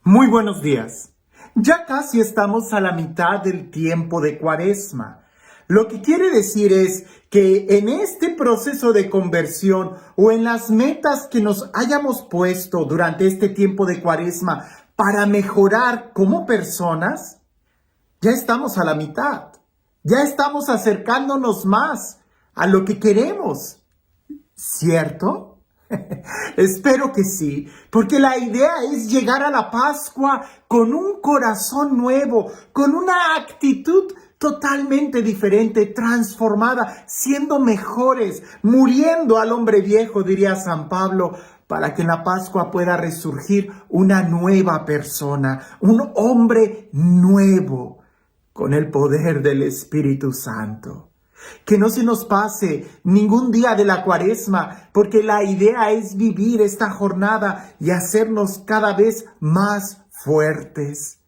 Muy buenos días. Ya casi estamos a la mitad del tiempo de Cuaresma. Lo que quiere decir es que en este proceso de conversión o en las metas que nos hayamos puesto durante este tiempo de Cuaresma para mejorar como personas, ya estamos a la mitad. Ya estamos acercándonos más a lo que queremos. ¿Cierto? Espero que sí, porque la idea es llegar a la Pascua con un corazón nuevo, con una actitud totalmente diferente, transformada, siendo mejores, muriendo al hombre viejo, diría San Pablo, para que en la Pascua pueda resurgir una nueva persona, un hombre nuevo, con el poder del Espíritu Santo. Que no se nos pase ningún día de la Cuaresma, porque la idea es vivir esta jornada y hacernos cada vez más fuertes.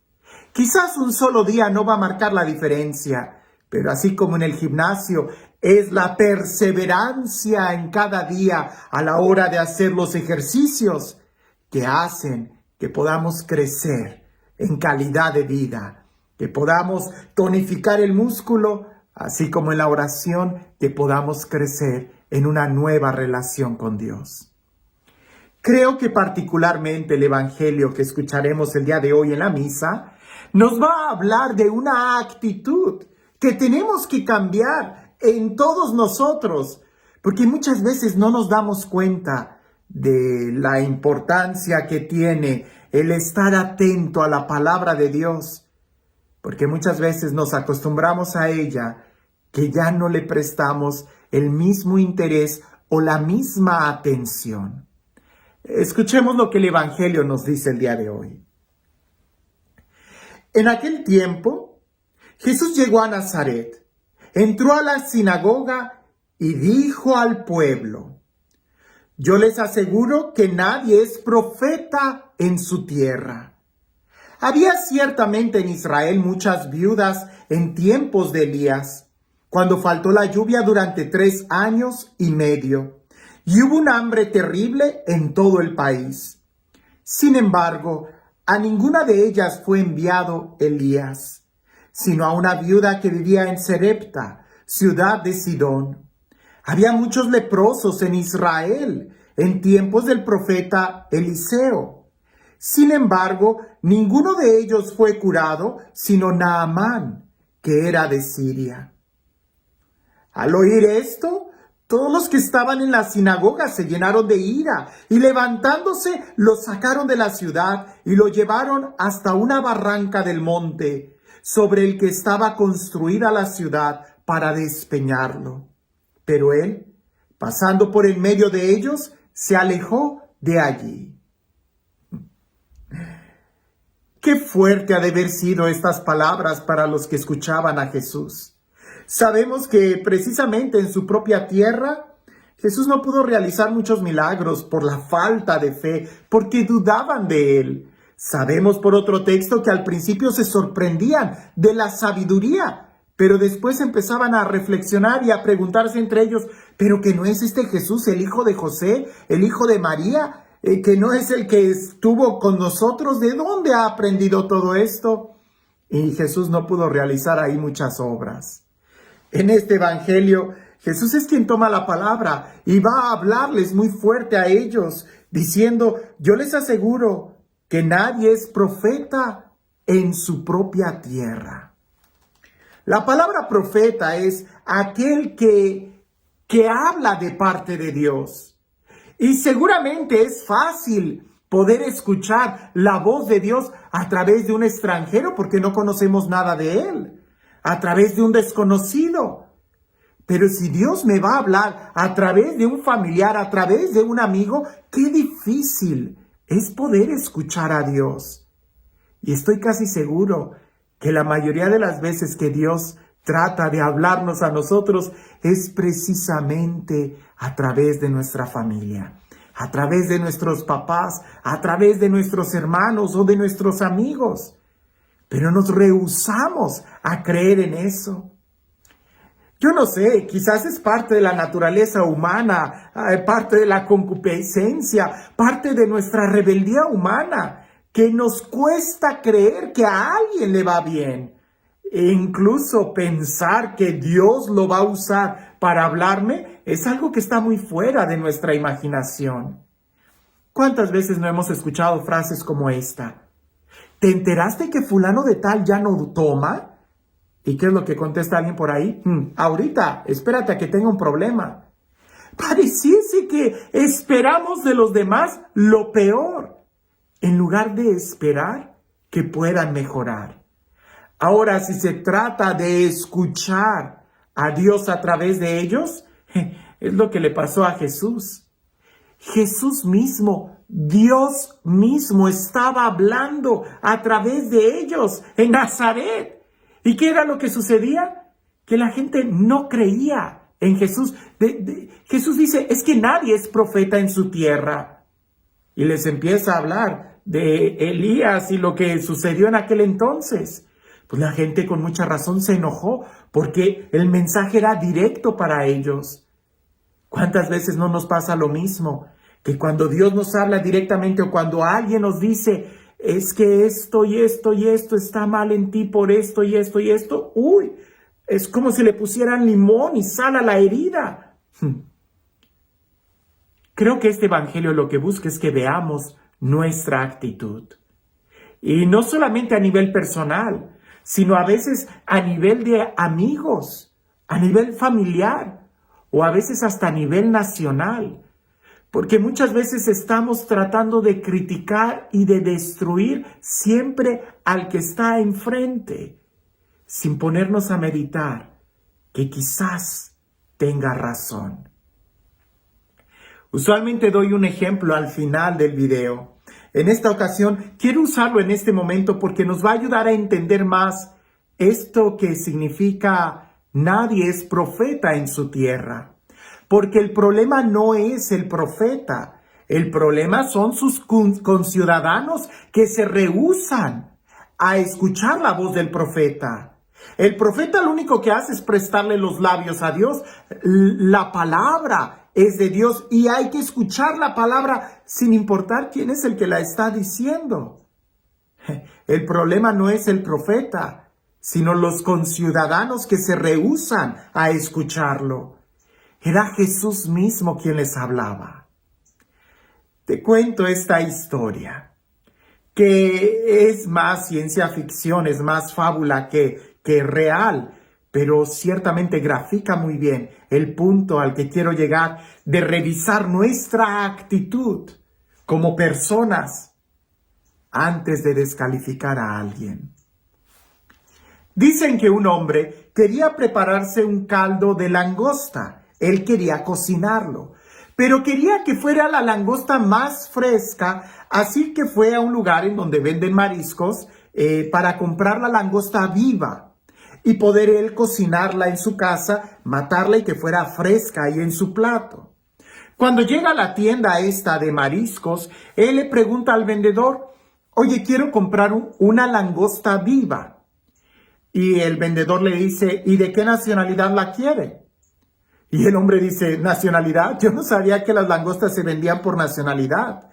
Quizás un solo día no va a marcar la diferencia, pero así como en el gimnasio, es la perseverancia en cada día a la hora de hacer los ejercicios que hacen que podamos crecer en calidad de vida, que podamos tonificar el músculo, así como en la oración, que podamos crecer en una nueva relación con Dios. Creo que particularmente el Evangelio que escucharemos el día de hoy en la misa nos va a hablar de una actitud que tenemos que cambiar en todos nosotros, porque muchas veces no nos damos cuenta de la importancia que tiene el estar atento a la palabra de Dios, porque muchas veces nos acostumbramos a ella que ya no le prestamos el mismo interés o la misma atención. Escuchemos lo que el Evangelio nos dice el día de hoy. En aquel tiempo, Jesús llegó a Nazaret, entró a la sinagoga y dijo al pueblo: yo les aseguro que nadie es profeta en su tierra. Había ciertamente en Israel muchas viudas en tiempos de Elías, cuando faltó la lluvia durante 3 años y medio, y hubo un hambre terrible en todo el país. Sin embargo, a ninguna de ellas fue enviado Elías, sino a una viuda que vivía en Sarepta, ciudad de Sidón. Había muchos leprosos en Israel en tiempos del profeta Eliseo. Sin embargo, ninguno de ellos fue curado, sino Naamán, que era de Siria. Al oír esto, todos los que estaban en la sinagoga se llenaron de ira y levantándose lo sacaron de la ciudad y lo llevaron hasta una barranca del monte, sobre el que estaba construida la ciudad, para despeñarlo. Pero él, pasando por en medio de ellos, se alejó de allí. Qué fuerte ha de haber sido estas palabras para los que escuchaban a Jesús. Sabemos que precisamente en su propia tierra, Jesús no pudo realizar muchos milagros por la falta de fe, porque dudaban de él. Sabemos por otro texto que al principio se sorprendían de la sabiduría, pero después empezaban a reflexionar y a preguntarse entre ellos: ¿pero que no es este Jesús el hijo de José, el hijo de María? ¿Que no es el que estuvo con nosotros? ¿De dónde ha aprendido todo esto? Y Jesús no pudo realizar ahí muchas obras. En este evangelio, Jesús es quien toma la palabra y va a hablarles muy fuerte a ellos, diciendo: yo les aseguro que nadie es profeta en su propia tierra. La palabra profeta es aquel que habla de parte de Dios. Y seguramente es fácil poder escuchar la voz de Dios a través de un extranjero, porque no conocemos nada de él, a través de un desconocido. Pero si Dios me va a hablar a través de un familiar, a través de un amigo, qué difícil es poder escuchar a Dios. Y estoy casi seguro que la mayoría de las veces que Dios trata de hablarnos a nosotros es precisamente a través de nuestra familia, a través de nuestros papás, a través de nuestros hermanos o de nuestros amigos. Pero nos rehusamos a creer en eso. Yo no sé, quizás es parte de la naturaleza humana, parte de la concupiscencia, parte de nuestra rebeldía humana, que nos cuesta creer que a alguien le va bien. E incluso pensar que Dios lo va a usar para hablarme es algo que está muy fuera de nuestra imaginación. ¿Cuántas veces no hemos escuchado frases como esta? ¿Te enteraste que fulano de tal ya no toma? ¿Y qué es lo que contesta alguien por ahí? Ahorita, espérate a que tenga un problema. Pareciese que esperamos de los demás lo peor, en lugar de esperar que puedan mejorar. Ahora, si se trata de escuchar a Dios a través de ellos, es lo que le pasó a Jesús. Jesús mismo, Dios mismo, estaba hablando a través de ellos en Nazaret. ¿Y qué era lo que sucedía? Que la gente no creía en Jesús. Jesús dice, es que nadie es profeta en su tierra. Y les empieza a hablar de Elías y lo que sucedió en aquel entonces. Pues la gente con mucha razón se enojó porque el mensaje era directo para ellos. ¿Cuántas veces no nos pasa lo mismo? Que cuando Dios nos habla directamente o cuando alguien nos dice, es que esto y esto y esto está mal en ti por esto y esto y esto, es como si le pusieran limón y sal a la herida. Creo que este evangelio lo que busca es que veamos nuestra actitud. Y no solamente a nivel personal, sino a veces a nivel de amigos, a nivel familiar o a veces hasta a nivel nacional. Porque muchas veces estamos tratando de criticar y de destruir siempre al que está enfrente, sin ponernos a meditar que quizás tenga razón. Usualmente doy un ejemplo al final del video. En esta ocasión quiero usarlo en este momento porque nos va a ayudar a entender más esto que significa nadie es profeta en su tierra. Porque el problema no es el profeta, el problema son sus conciudadanos que se rehúsan a escuchar la voz del profeta. El profeta lo único que hace es prestarle los labios a Dios. La palabra es de Dios y hay que escuchar la palabra sin importar quién es el que la está diciendo. El problema no es el profeta, sino los conciudadanos que se rehúsan a escucharlo. Era Jesús mismo quien les hablaba. Te cuento esta historia, que es más ciencia ficción, es más fábula que real, pero ciertamente grafica muy bien el punto al que quiero llegar de revisar nuestra actitud como personas antes de descalificar a alguien. Dicen que un hombre quería prepararse un caldo de langosta. Él quería cocinarlo, pero quería que fuera la langosta más fresca, así que fue a un lugar en donde venden mariscos para comprar la langosta viva y poder él cocinarla en su casa, matarla y que fuera fresca ahí en su plato. Cuando llega a la tienda esta de mariscos, él le pregunta al vendedor, oye, quiero comprar una langosta viva. Y el vendedor le dice, ¿y de qué nacionalidad la quiere? Y el hombre dice, ¿nacionalidad? Yo no sabía que las langostas se vendían por nacionalidad.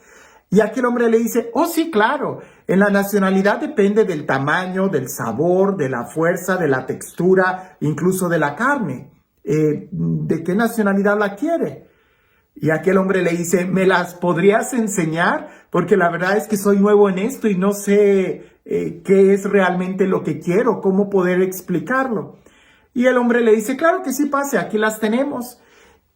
Y aquel hombre le dice, oh sí, claro, en la nacionalidad depende del tamaño, del sabor, de la fuerza, de la textura, incluso de la carne. ¿De qué nacionalidad la quiere? Y aquel hombre le dice, ¿me las podrías enseñar? Porque la verdad es que soy nuevo en esto y no sé qué es realmente lo que quiero, cómo poder explicarlo. Y el hombre le dice, claro que sí, pase, aquí las tenemos.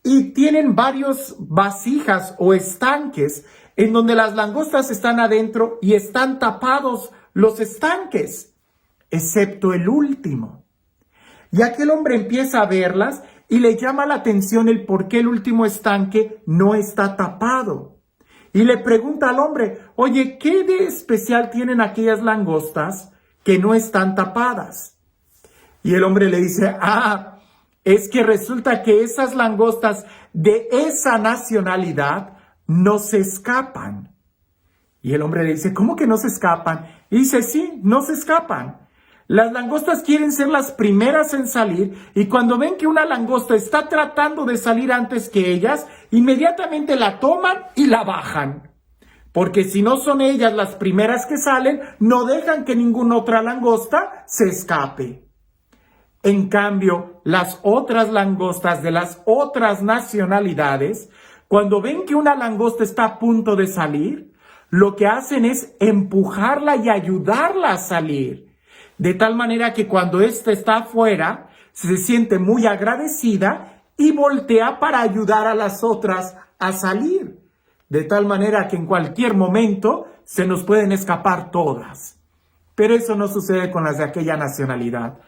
Y tienen varios vasijas o estanques en donde las langostas están adentro y están tapados los estanques, excepto el último. Y aquel hombre empieza a verlas y le llama la atención el por qué el último estanque no está tapado. Y le pregunta al hombre, oye, ¿qué de especial tienen aquellas langostas que no están tapadas? Y el hombre le dice, es que resulta que esas langostas de esa nacionalidad no se escapan. Y el hombre le dice, ¿cómo que no se escapan? Y dice, sí, no se escapan. Las langostas quieren ser las primeras en salir y cuando ven que una langosta está tratando de salir antes que ellas, inmediatamente la toman y la bajan. porque si no son ellas las primeras que salen, no dejan que ninguna otra langosta se escape. En cambio, las otras langostas de las otras nacionalidades, cuando ven que una langosta está a punto de salir, lo que hacen es empujarla y ayudarla a salir. De tal manera que cuando ésta está afuera, se siente muy agradecida y voltea para ayudar a las otras a salir. De tal manera que en cualquier momento se nos pueden escapar todas. Pero eso no sucede con las de aquella nacionalidad.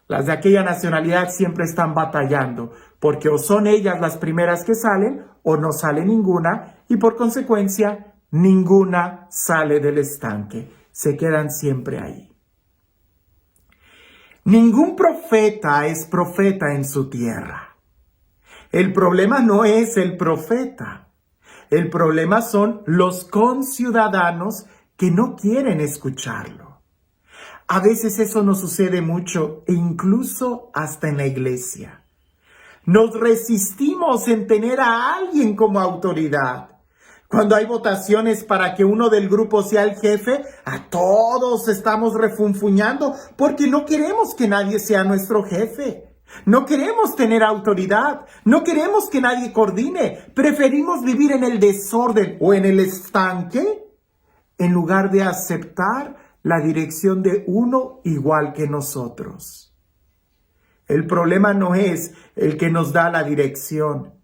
Las de aquella nacionalidad siempre están batallando, porque o son ellas las primeras que salen o no sale ninguna, y por consecuencia ninguna sale del estanque. Se quedan siempre ahí. Ningún profeta es profeta en su tierra. El problema no es el profeta. El problema son los conciudadanos que no quieren escucharlo. A veces eso nos sucede mucho e incluso hasta en la iglesia. Nos resistimos en tener a alguien como autoridad. Cuando hay votaciones para que uno del grupo sea el jefe, a todos estamos refunfuñando porque no queremos que nadie sea nuestro jefe. No queremos tener autoridad, no queremos que nadie coordine. Preferimos vivir en el desorden o en el estanque en lugar de aceptar la dirección de uno igual que nosotros. El problema no es el que nos da la dirección,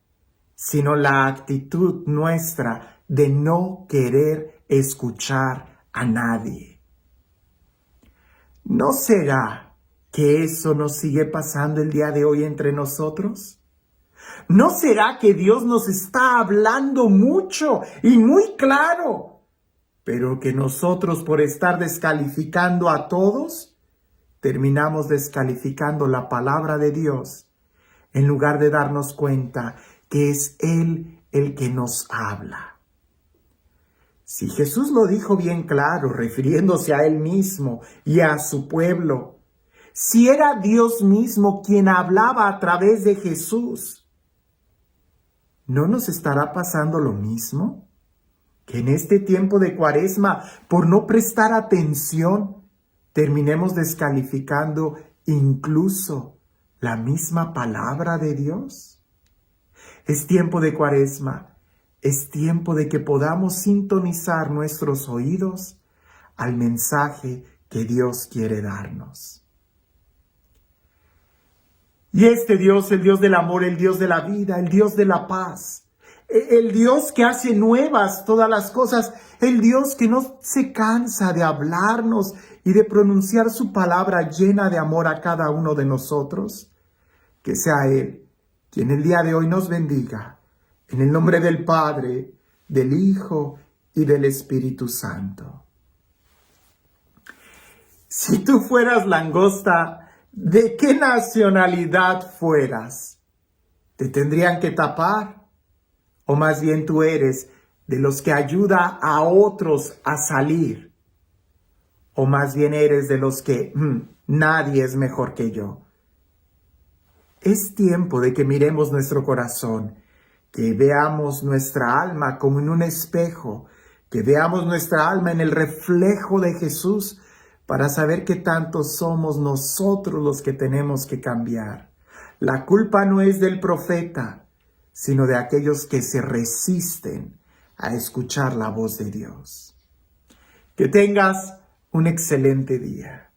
sino la actitud nuestra de no querer escuchar a nadie. ¿No será que eso nos sigue pasando el día de hoy entre nosotros? ¿No será que Dios nos está hablando mucho y muy claro, pero que nosotros por estar descalificando a todos, terminamos descalificando la palabra de Dios en lugar de darnos cuenta que es Él el que nos habla? Si Jesús lo dijo bien claro, refiriéndose a Él mismo y a su pueblo, si era Dios mismo quien hablaba a través de Jesús, ¿no nos estará pasando lo mismo? Que en este tiempo de Cuaresma, por no prestar atención, terminemos descalificando incluso la misma palabra de Dios. Es tiempo de Cuaresma. Es tiempo de que podamos sintonizar nuestros oídos al mensaje que Dios quiere darnos. Y este Dios, el Dios del amor, el Dios de la vida, el Dios de la paz, el Dios que hace nuevas todas las cosas, el Dios que no se cansa de hablarnos y de pronunciar su palabra llena de amor a cada uno de nosotros, que sea Él quien el día de hoy nos bendiga. En el nombre del Padre, del Hijo y del Espíritu Santo. Si tú fueras langosta, ¿de qué nacionalidad fueras? ¿Te tendrían que tapar? ¿O más bien tú eres de los que ayuda a otros a salir? ¿O más bien eres de los que nadie es mejor que yo? Es tiempo de que miremos nuestro corazón, que veamos nuestra alma como en un espejo, que veamos nuestra alma en el reflejo de Jesús para saber que tanto somos nosotros los que tenemos que cambiar. La culpa no es del profeta, sino de aquellos que se resisten a escuchar la voz de Dios. Que tengas un excelente día.